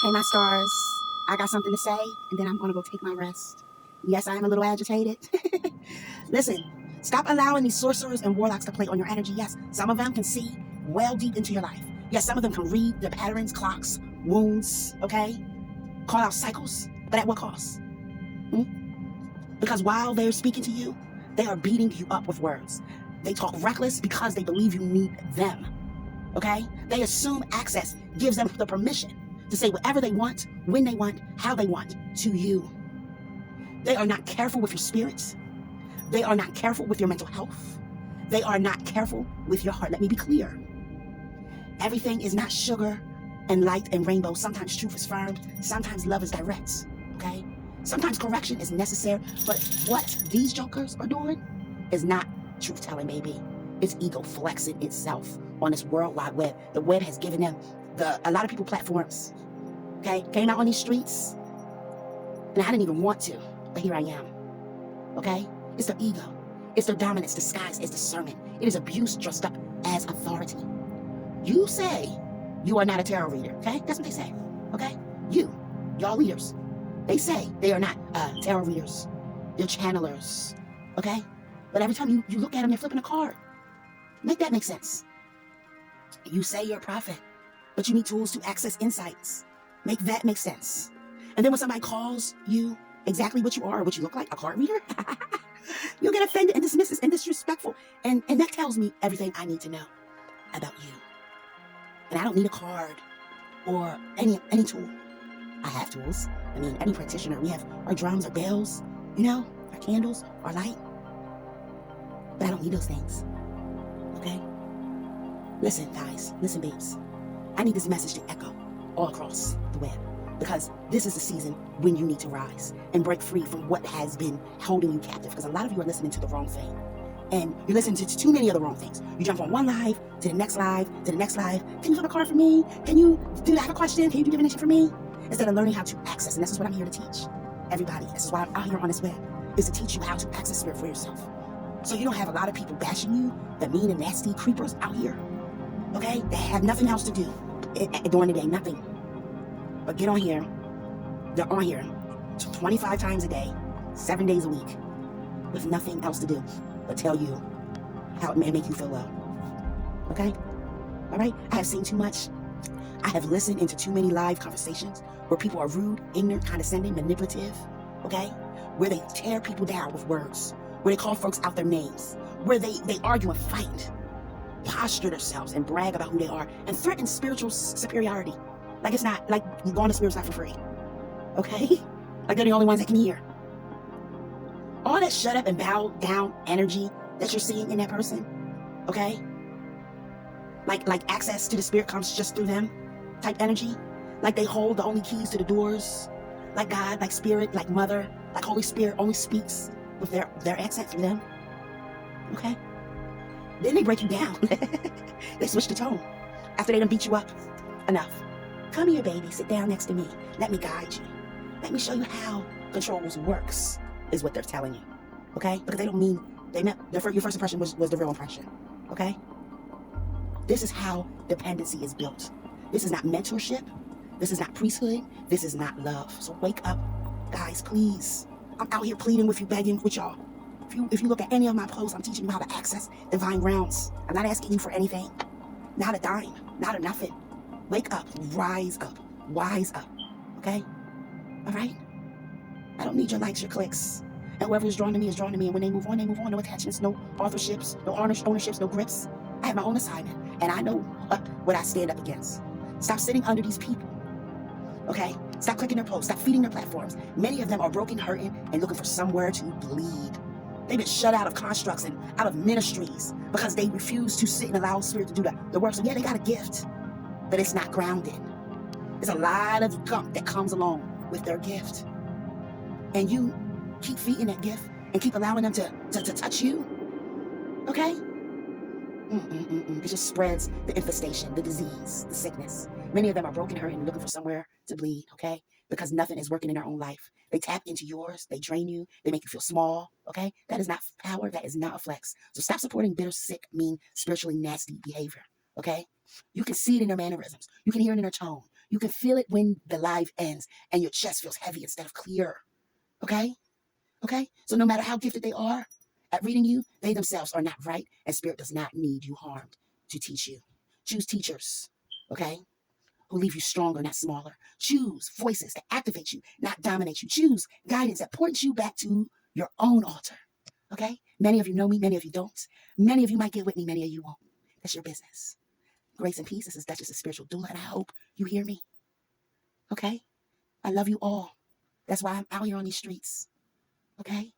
Hey, my stars, I got something to say, and then I'm going to go take my rest. Yes, I am a little agitated. Listen, stop allowing these sorcerers and warlocks to play on your energy. Yes, some of them can see well deep into your life. Yes, some of them can read the patterns, clocks, wounds, okay? Call out cycles, but at what cost? Hmm? Because while they're speaking to you, they are beating you up with words. They talk reckless because they believe you need them. Okay? They assume access gives them the permission to say whatever they want, when they want, how they want to you. They are not careful with your spirits. They are not careful with your mental health. They are not careful with your heart. Let me be clear. Everything is not sugar and light and rainbow. Sometimes truth is firm. Sometimes love is direct. Okay? Sometimes correction is necessary. But what these jokers are doing is not truth telling, baby. It's ego flexing itself on this world wide web. The web has given them a lot of people platforms. Okay? Came out on these streets, and I didn't even want to, but here I am. Okay? It's their ego. It's their dominance disguised as discernment. It is abuse dressed up as authority. You say you are not a tarot reader, okay? That's what they say, okay? Y'all leaders, they say they are not tarot readers. They're channelers, okay? But every time you look at them, they're flipping a card. Make that make sense. You say you're a prophet, but you need tools to access insights. Make that make sense. And then when somebody calls you exactly what you are or what you look like, a card reader, you'll get offended and dismissive and disrespectful. And that tells me everything I need to know about you. And I don't need a card or any tool. I have tools. I mean, any practitioner, we have our drums, our bells, our candles, our light. But I don't need those things, okay? Listen, guys, listen, babes. I need this message to echo all across the web because this is the season when you need to rise and break free from what has been holding you captive because a lot of you are listening to the wrong thing. And you're listening to too many of the wrong things. You jump from one live to the next live to the next live. Can you flip a card for me? I have a question? Can you do divination for me? Instead of learning how to access, and this is what I'm here to teach everybody. This is why I'm out here on this web, is to teach you how to access spirit for yourself. So you don't have a lot of people bashing you, the mean and nasty creepers out here, okay? They have nothing else to do during the day, nothing. But get on here. They're on here 25 times a day, 7 days a week, with nothing else to do but tell you how it may make you feel low. Okay? All right? I have seen too much. I have listened into too many live conversations where people are rude, ignorant, condescending, manipulative, okay? Where they tear people down with words, where they call folks out their names, where they argue and fight, posture themselves and brag about who they are, and threaten spiritual superiority. Like it's not, like going to spirit's not for free, okay? Like they're the only ones that can hear. All that shut up and bow down energy that you're seeing in that person, okay? Like access to the spirit comes just through them type energy. Like they hold the only keys to the doors. Like God, like spirit, like mother, like Holy Spirit only speaks with their accent through them. Okay? Then they break you down. They switch the tone. After they done beat you up enough. Come here, baby. Sit down next to me. Let me guide you. Let me show you how controls works, is what they're telling you. Okay? Because they don't mean, your first impression was the real impression. Okay? This is how dependency is built. This is not mentorship. This is not priesthood. This is not love. So wake up, guys, please. I'm out here pleading with you, begging with y'all. If you look at any of my posts, I'm teaching you how to access divine realms. I'm not asking you for anything. Not a dime. Not a nothing. Wake up. Rise up. Wise up. Okay? All right? I don't need your likes, your clicks. And whoever is drawn to me is drawn to me. And when they move on, they move on. No attachments, no authorships, no ownerships, no grips. I have my own assignment. And I know what I stand up against. Stop sitting under these people. Okay? Stop clicking their posts. Stop feeding their platforms. Many of them are broken, hurting, and looking for somewhere to bleed. They've been shut out of constructs and out of ministries because they refuse to sit and allow spirit to do the work. So yeah, they got a gift, but it's not grounded. There's a lot of gunk that comes along with their gift. And you keep feeding that gift and keep allowing them to touch you. Okay? It just spreads the infestation, the disease, the sickness. Many of them are broken, hurting, and looking for somewhere to bleed, okay? Because nothing is working in their own life. They tap into yours, they drain you, they make you feel small, okay? That is not power, that is not a flex. So stop supporting bitter, sick, mean, spiritually nasty behavior, okay? You can see it in their mannerisms. You can hear it in their tone. You can feel it when the live ends and your chest feels heavy instead of clear. Okay? Okay? So no matter how gifted they are at reading you, they themselves are not right, and spirit does not need you harmed to teach you. Choose teachers, okay, who leave you stronger, not smaller. Choose voices that activate you, not dominate you. Choose guidance that points you back to your own altar. Okay? Many of you know me, many of you don't. Many of you might get with me, many of you won't. That's your business. Grace and peace. This is Duchess of Spiritual Doula, and I hope you hear me. Okay? I love you all. That's why I'm out here on these streets. Okay?